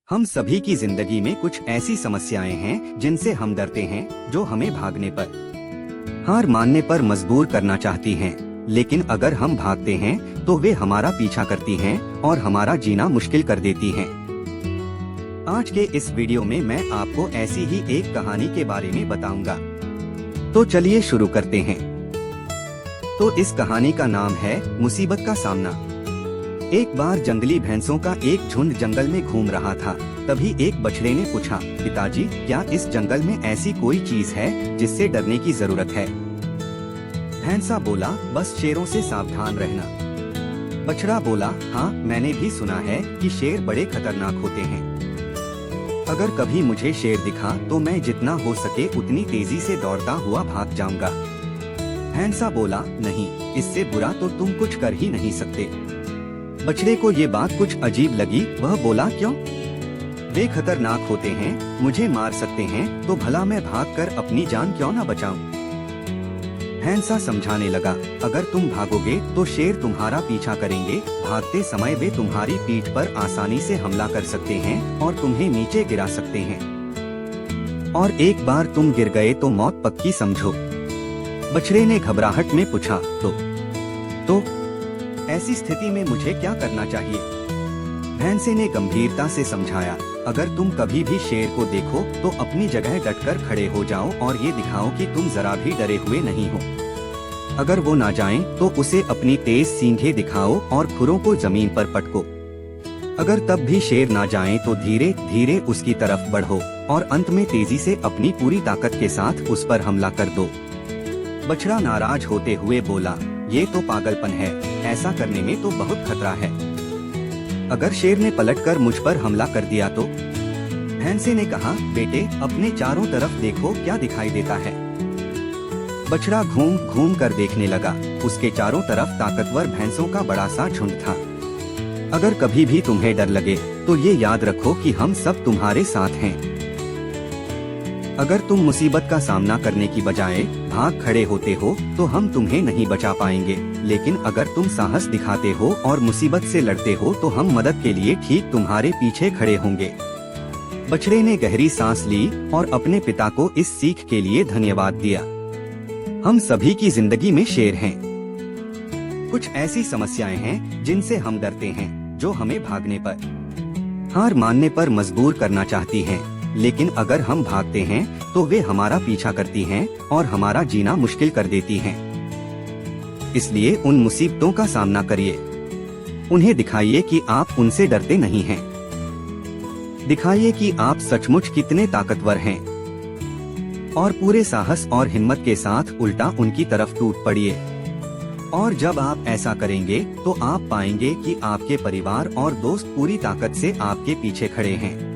हम सभी की जिंदगी में कुछ ऐसी समस्याएं हैं जिनसे हम डरते हैं, जो हमें भागने पर, हार मानने पर मजबूर करना चाहती हैं। लेकिन अगर हम भागते हैं तो वे हमारा पीछा करती हैं और हमारा जीना मुश्किल कर देती हैं। आज के इस वीडियो में मैं आपको ऐसी ही एक कहानी के बारे में बताऊंगा। तो चलिए शुरू करते हैं। तो इस कहानी का नाम है मुसीबत का सामना। एक बार जंगली भैंसों का एक झुंड जंगल में घूम रहा था। तभी एक बछड़े ने पूछा, पिताजी, क्या इस जंगल में ऐसी कोई चीज है जिससे डरने की जरूरत है? भैंसा बोला, बस शेरों से सावधान रहना। बछड़ा बोला, हाँ, मैंने भी सुना है कि शेर बड़े खतरनाक होते हैं। अगर कभी मुझे शेर दिखा तो मैं जितना हो सके उतनी तेजी से दौड़ता हुआ भाग जाऊंगा। भैंसा बोला, नहीं, इससे बुरा तो तुम कुछ कर ही नहीं सकते। बछड़े को ये बात कुछ अजीब लगी। वह बोला, क्यों? वे खतरनाक होते हैं, मुझे मार सकते हैं, तो भला मैं भागकर अपनी जान क्यों न बचाऊं? भैंसा समझाने लगा, अगर तुम भागोगे तो शेर तुम्हारा पीछा करेंगे। भागते समय वे तुम्हारी पीठ पर आसानी से हमला कर सकते हैं और तुम्हें नीचे गिरा सकते हैं। और एक बार तुम गिर गए तो मौत पक्की समझो। बछड़े ने घबराहट में पूछा, तो ऐसी स्थिति में मुझे क्या करना चाहिए? भैंसे ने गंभीरता से समझाया, अगर तुम कभी भी शेर को देखो तो अपनी जगह डटकर खड़े हो जाओ और ये दिखाओ कि तुम जरा भी डरे हुए नहीं हो। अगर वो ना जाएं तो उसे अपनी तेज सींगें दिखाओ और खुरों को जमीन पर पटको। अगर तब भी शेर ना जाए तो धीरे धीरे उसकी तरफ बढ़ो और अंत में तेजी से अपनी पूरी ताकत के साथ उस पर हमला कर दो। बछड़ा नाराज होते हुए बोला, ये तो पागलपन है, ऐसा करने में तो बहुत खतरा है। अगर शेर ने पलटकर मुझ पर हमला कर दिया तो? भैंसे ने कहा, बेटे, अपने चारों तरफ देखो क्या दिखाई देता है। बछड़ा घूम घूम कर देखने लगा। उसके चारों तरफ ताकतवर भैंसों का बड़ा सा झुंड था। अगर कभी भी तुम्हें डर लगे तो ये याद रखो कि हम सब तुम्हारे साथ हैं। अगर तुम मुसीबत का सामना करने की बजाय भाग खड़े होते हो तो हम तुम्हें नहीं बचा पाएंगे, लेकिन अगर तुम साहस दिखाते हो और मुसीबत से लड़ते हो तो हम मदद के लिए ठीक तुम्हारे पीछे खड़े होंगे। बछड़े ने गहरी सांस ली और अपने पिता को इस सीख के लिए धन्यवाद दिया। हम सभी की जिंदगी में शेर हैं। कुछ ऐसी समस्याएं हैं जिनसे हम डरते हैं, जो हमें भागने पर, हार मानने पर मजबूर करना चाहती हैं। लेकिन अगर हम भागते हैं तो वे हमारा पीछा करती हैं और हमारा जीना मुश्किल कर देती हैं। इसलिए उन मुसीबतों का सामना करिए। उन्हें दिखाइए कि आप उनसे डरते नहीं हैं। दिखाइए कि आप सचमुच कितने ताकतवर हैं। और पूरे साहस और हिम्मत के साथ उल्टा उनकी तरफ टूट पड़िए। और जब आप ऐसा करेंगे तो आप पाएंगे कि आपके परिवार और दोस्त पूरी ताकत से आपके पीछे खड़े हैं।